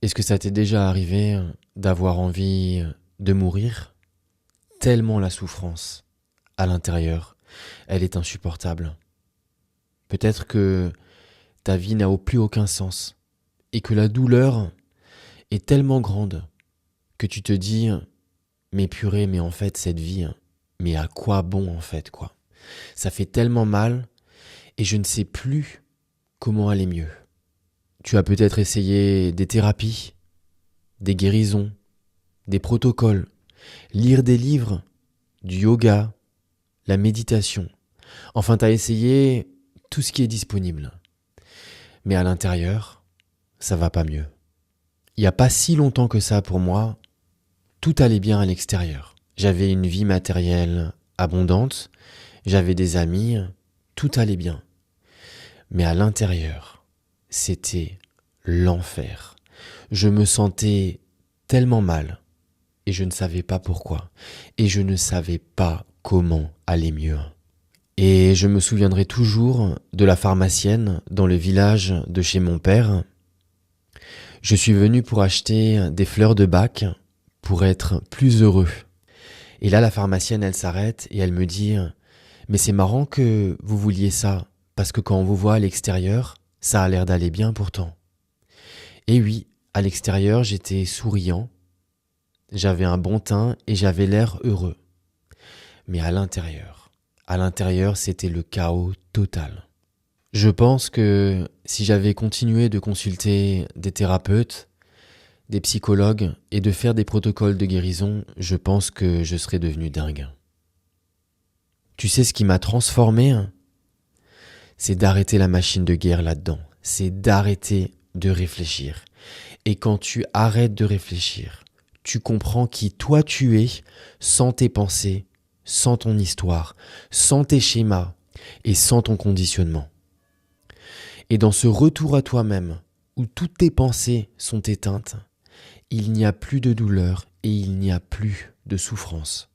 Est-ce que ça t'est déjà arrivé d'avoir envie de mourir? Tellement la souffrance, à l'intérieur, elle est insupportable. Peut-être que ta vie n'a plus aucun sens et que la douleur est tellement grande que tu te dis mais purée, mais en fait cette vie, mais à quoi bon en fait quoi? Ça fait tellement mal et je ne sais plus comment aller mieux. Tu as peut-être essayé des thérapies, des guérisons, des protocoles, lire des livres, du yoga, la méditation. Enfin, tu as essayé tout ce qui est disponible. Mais à l'intérieur, ça va pas mieux. Il n'y a pas si longtemps que ça pour moi, tout allait bien à l'extérieur. J'avais une vie matérielle abondante, j'avais des amis, tout allait bien. Mais à l'intérieur, c'était l'enfer. Je me sentais tellement mal et je ne savais pas pourquoi. Et je ne savais pas comment aller mieux. Et je me souviendrai toujours de la pharmacienne dans le village de chez mon père. Je suis venu pour acheter des fleurs de bac pour être plus heureux. Et là, la pharmacienne, elle s'arrête et elle me dit « Mais c'est marrant que vous vouliez ça, parce que quand on vous voit à l'extérieur, ça a l'air d'aller bien pourtant. » Et oui, à l'extérieur, j'étais souriant, j'avais un bon teint et j'avais l'air heureux. Mais à l'intérieur, c'était le chaos total. Je pense que si j'avais continué de consulter des thérapeutes, des psychologues et de faire des protocoles de guérison, je pense que je serais devenu dingue. Tu sais ce qui m'a transformé? C'est d'arrêter la machine de guerre là-dedans. C'est d'arrêter de réfléchir. Et quand tu arrêtes de réfléchir, tu comprends qui toi tu es sans tes pensées, sans ton histoire, sans tes schémas et sans ton conditionnement. Et dans ce retour à toi-même, où toutes tes pensées sont éteintes, il n'y a plus de douleur et il n'y a plus de souffrance.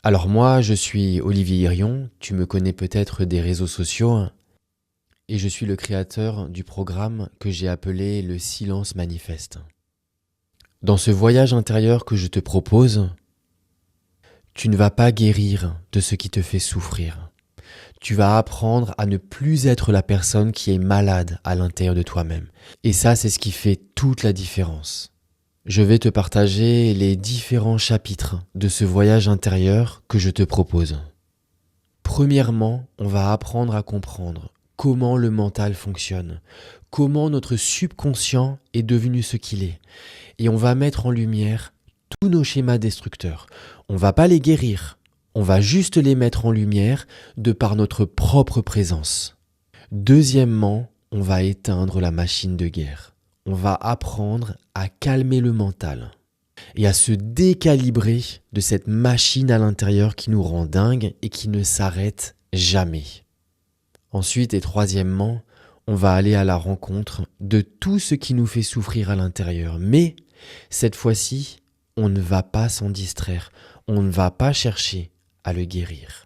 Alors moi, je suis Olivier Irion, tu me connais peut-être des réseaux sociaux, et je suis le créateur du programme que j'ai appelé le silence manifeste. Dans ce voyage intérieur que je te propose, tu ne vas pas guérir de ce qui te fait souffrir. Tu vas apprendre à ne plus être la personne qui est malade à l'intérieur de toi-même. Et ça, c'est ce qui fait toute la différence. Je vais te partager les différents chapitres de ce voyage intérieur que je te propose. Premièrement, on va apprendre à comprendre comment le mental fonctionne, comment notre subconscient est devenu ce qu'il est. Et on va mettre en lumière tous nos schémas destructeurs. On va pas les guérir, on va juste les mettre en lumière de par notre propre présence. Deuxièmement, on va éteindre la machine de guerre. On va apprendre à calmer le mental et à se décalibrer de cette machine à l'intérieur qui nous rend dingue et qui ne s'arrête jamais. Ensuite et troisièmement, on va aller à la rencontre de tout ce qui nous fait souffrir à l'intérieur. Mais cette fois-ci, on ne va pas s'en distraire, on ne va pas chercher à le guérir.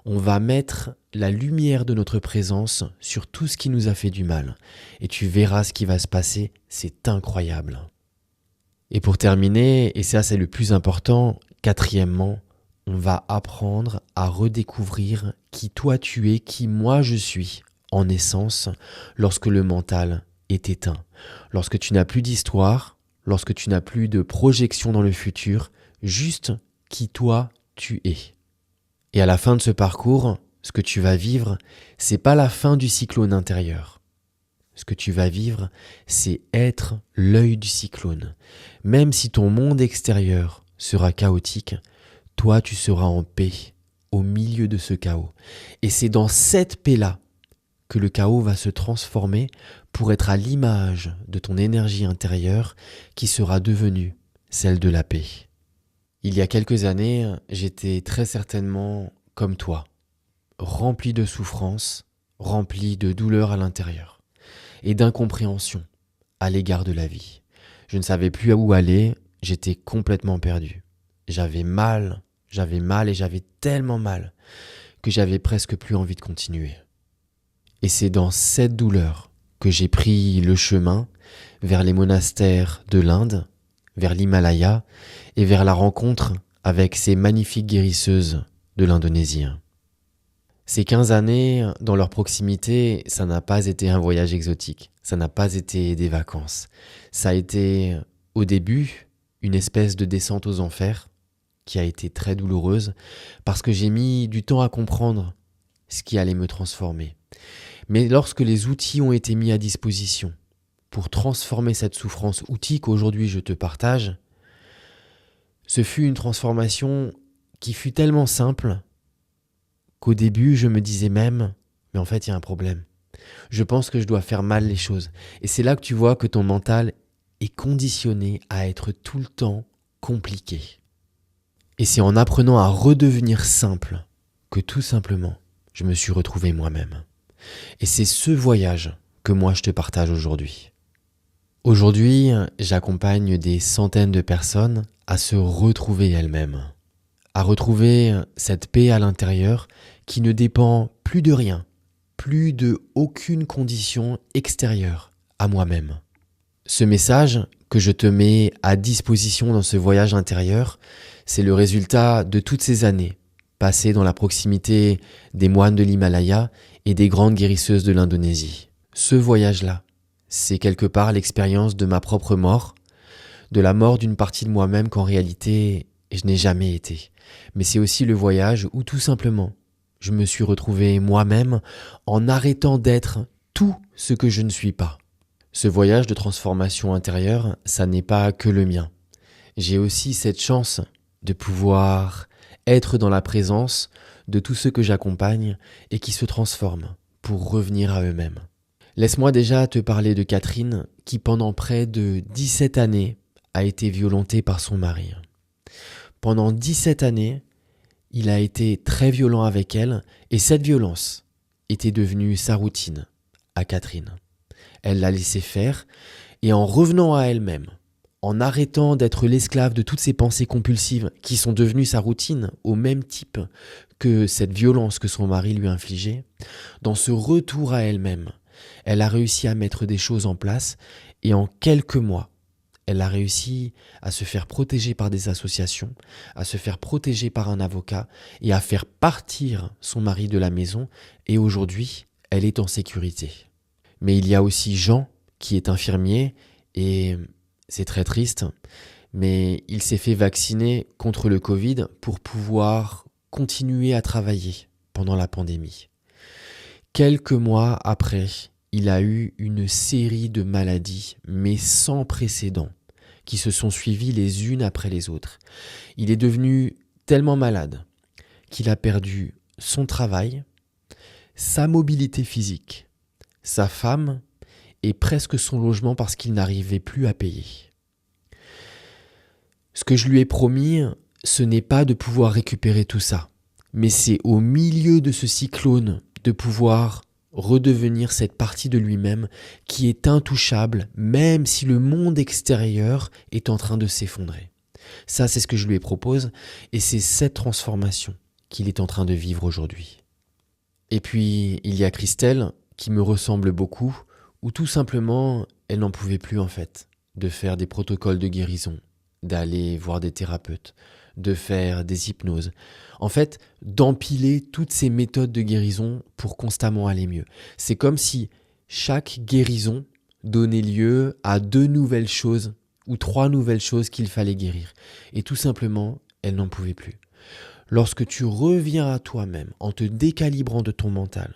On va mettre la lumière de notre présence sur tout ce qui nous a fait du mal. Et tu verras ce qui va se passer, c'est incroyable. Et pour terminer, et ça c'est le plus important, quatrièmement, on va apprendre à redécouvrir qui toi tu es, qui moi je suis, en essence, lorsque le mental est éteint. Lorsque tu n'as plus d'histoire, lorsque tu n'as plus de projection dans le futur, juste qui toi tu es. Et à la fin de ce parcours, ce que tu vas vivre, c'est pas la fin du cyclone intérieur. Ce que tu vas vivre, c'est être l'œil du cyclone. Même si ton monde extérieur sera chaotique, toi tu seras en paix au milieu de ce chaos. Et c'est dans cette paix-là que le chaos va se transformer pour être à l'image de ton énergie intérieure qui sera devenue celle de la paix. Il y a quelques années, j'étais très certainement comme toi, rempli de souffrance, rempli de douleur à l'intérieur et d'incompréhension à l'égard de la vie. Je ne savais plus où aller, j'étais complètement perdu. J'avais mal et j'avais tellement mal que j'avais presque plus envie de continuer. Et c'est dans cette douleur que j'ai pris le chemin vers les monastères de l'Inde, vers l'Himalaya et vers la rencontre avec ces magnifiques guérisseuses de l'Indonésie. Ces 15 années, dans leur proximité, ça n'a pas été un voyage exotique, ça n'a pas été des vacances. Ça a été, au début, une espèce de descente aux enfers qui a été très douloureuse parce que j'ai mis du temps à comprendre ce qui allait me transformer. Mais lorsque les outils ont été mis à disposition pour transformer cette souffrance, outils qu'aujourd'hui je te partage, ce fut une transformation qui fut tellement simple qu'au début, je me disais même, mais en fait, il y a un problème. Je pense que je dois faire mal les choses. Et c'est là que tu vois que ton mental est conditionné à être tout le temps compliqué. Et c'est en apprenant à redevenir simple que tout simplement, je me suis retrouvé moi-même. Et c'est ce voyage que moi je te partage aujourd'hui. Aujourd'hui, j'accompagne des centaines de personnes à se retrouver elles-mêmes, à retrouver cette paix à l'intérieur qui ne dépend plus de rien, plus de aucune condition extérieure à moi-même. Ce message que je te mets à disposition dans ce voyage intérieur, c'est le résultat de toutes ces années passées dans la proximité des moines de l'Himalaya et des grandes guérisseuses de l'Indonésie. Ce voyage-là, c'est quelque part l'expérience de ma propre mort, de la mort d'une partie de moi-même qu'en réalité, je n'ai jamais été. Mais c'est aussi le voyage où tout simplement, je me suis retrouvé moi-même en arrêtant d'être tout ce que je ne suis pas. Ce voyage de transformation intérieure, ça n'est pas que le mien. J'ai aussi cette chance de pouvoir être dans la présence de tous ceux que j'accompagne et qui se transforment pour revenir à eux-mêmes. Laisse-moi déjà te parler de Catherine qui pendant près de 17 années a été violentée par son mari. Pendant 17 années, il a été très violent avec elle et cette violence était devenue sa routine à Catherine. Elle l'a laissé faire et en revenant à elle-même, en arrêtant d'être l'esclave de toutes ces pensées compulsives qui sont devenues sa routine au même type que cette violence que son mari lui infligeait, dans ce retour à elle-même, elle a réussi à mettre des choses en place et en quelques mois, elle a réussi à se faire protéger par des associations, à se faire protéger par un avocat et à faire partir son mari de la maison et aujourd'hui, elle est en sécurité. Mais il y a aussi Jean qui est infirmier et c'est très triste, mais il s'est fait vacciner contre le Covid pour pouvoir continuer à travailler pendant la pandémie. Quelques mois après, il a eu une série de maladies, mais sans précédent, qui se sont suivies les unes après les autres. Il est devenu tellement malade qu'il a perdu son travail, sa mobilité physique, sa femme et presque son logement parce qu'il n'arrivait plus à payer. Ce que je lui ai promis, ce n'est pas de pouvoir récupérer tout ça, mais c'est au milieu de ce cyclone de pouvoir redevenir cette partie de lui-même qui est intouchable même si le monde extérieur est en train de s'effondrer. Ça, c'est ce que je lui propose et c'est cette transformation qu'il est en train de vivre aujourd'hui. Et puis, il y a Christelle qui me ressemble beaucoup, où tout simplement, elle n'en pouvait plus en fait, de faire des protocoles de guérison, d'aller voir des thérapeutes, de faire des hypnoses. En fait, d'empiler toutes ces méthodes de guérison pour constamment aller mieux. C'est comme si chaque guérison donnait lieu à 2 nouvelles choses ou 3 nouvelles choses qu'il fallait guérir. Et tout simplement, elle n'en pouvait plus. Lorsque tu reviens à toi-même en te décalibrant de ton mental,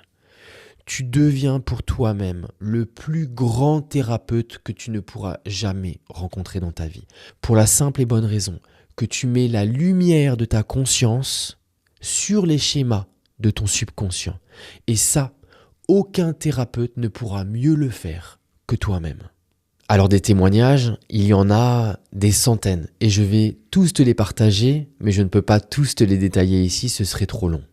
tu deviens pour toi-même le plus grand thérapeute que tu ne pourras jamais rencontrer dans ta vie. Pour la simple et bonne raison que tu mets la lumière de ta conscience sur les schémas de ton subconscient. Et ça, aucun thérapeute ne pourra mieux le faire que toi-même. Alors des témoignages, il y en a des centaines et je vais tous te les partager, mais je ne peux pas tous te les détailler ici, ce serait trop long.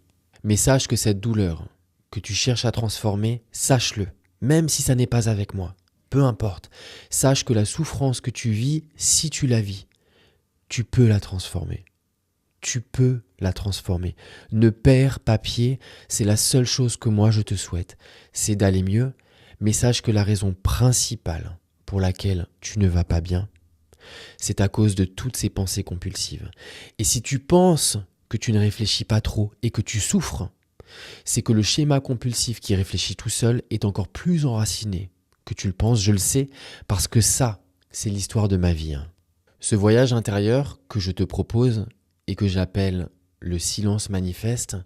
Mais sache que cette douleur que tu cherches à transformer, sache-le, même si ça n'est pas avec moi, peu importe. Sache que la souffrance que tu vis, si tu la vis, tu peux la transformer. Tu peux la transformer. Ne perds pas pied, c'est la seule chose que moi je te souhaite, c'est d'aller mieux, Mais sache que la raison principale pour laquelle tu ne vas pas bien, c'est à cause de toutes ces pensées compulsives. Et si tu penses que tu ne réfléchis pas trop et que tu souffres, c'est que le schéma compulsif qui réfléchit tout seul est encore plus enraciné que tu le penses, je le sais, parce que ça, c'est l'histoire de ma vie. Ce voyage intérieur que je te propose et que j'appelle le silence manifeste,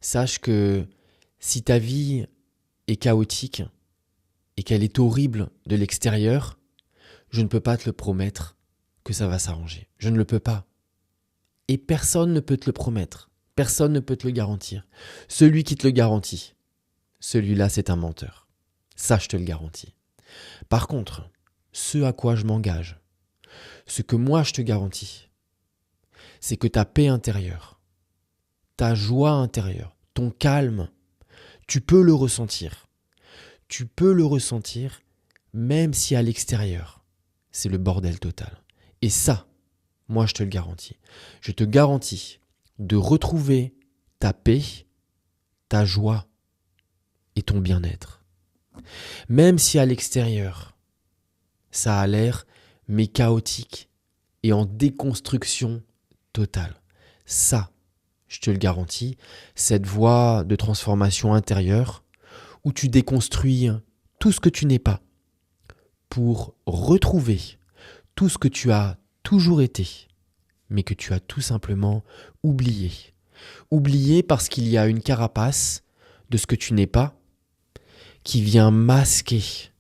sache que si ta vie est chaotique et qu'elle est horrible de l'extérieur, je ne peux pas te le promettre que ça va s'arranger. Je ne le peux pas. Et personne ne peut te le promettre. Personne ne peut te le garantir. Celui qui te le garantit, celui-là, c'est un menteur. Ça, je te le garantis. Par contre, ce à quoi je m'engage, ce que moi je te garantis, c'est que ta paix intérieure, ta joie intérieure, ton calme, tu peux le ressentir. Tu peux le ressentir même si à l'extérieur, c'est le bordel total. Et ça, moi je te le garantis. Je te garantis de retrouver ta paix, ta joie et ton bien-être. Même si à l'extérieur, ça a l'air mais chaotique et en déconstruction totale. Ça, je te le garantis, cette voie de transformation intérieure où tu déconstruis tout ce que tu n'es pas pour retrouver tout ce que tu as toujours été, mais que tu as tout simplement oublié. Oublié parce qu'il y a une carapace de ce que tu n'es pas qui vient masquer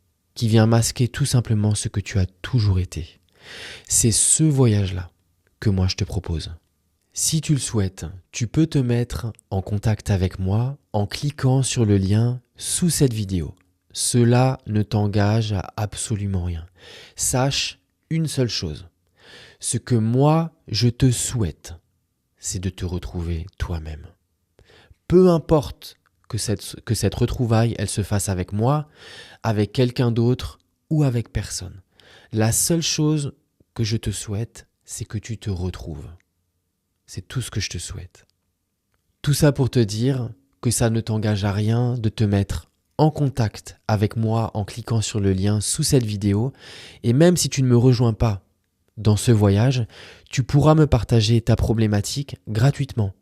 tout simplement ce que tu as toujours été. C'est ce voyage-là que moi je te propose. Si tu le souhaites, tu peux te mettre en contact avec moi en cliquant sur le lien sous cette vidéo. Cela ne t'engage à absolument rien. Sache une seule chose. Ce que moi je te souhaite, c'est de te retrouver toi-même. Peu importe que cette retrouvaille, elle se fasse avec moi, avec quelqu'un d'autre ou avec personne. La seule chose que je te souhaite, c'est que tu te retrouves. C'est tout ce que je te souhaite. Tout ça pour te dire que ça ne t'engage à rien de te mettre en contact avec moi en cliquant sur le lien sous cette vidéo. Et même si tu ne me rejoins pas dans ce voyage, tu pourras me partager ta problématique gratuitement.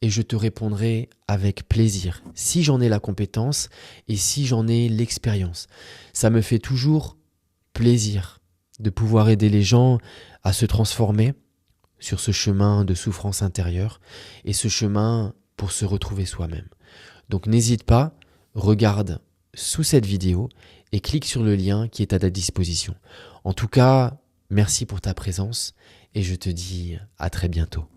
Et je te répondrai avec plaisir, si j'en ai la compétence et si j'en ai l'expérience. Ça me fait toujours plaisir de pouvoir aider les gens à se transformer sur ce chemin de souffrance intérieure et ce chemin pour se retrouver soi-même. Donc n'hésite pas, regarde sous cette vidéo et clique sur le lien qui est à ta disposition. En tout cas, merci pour ta présence et je te dis à très bientôt.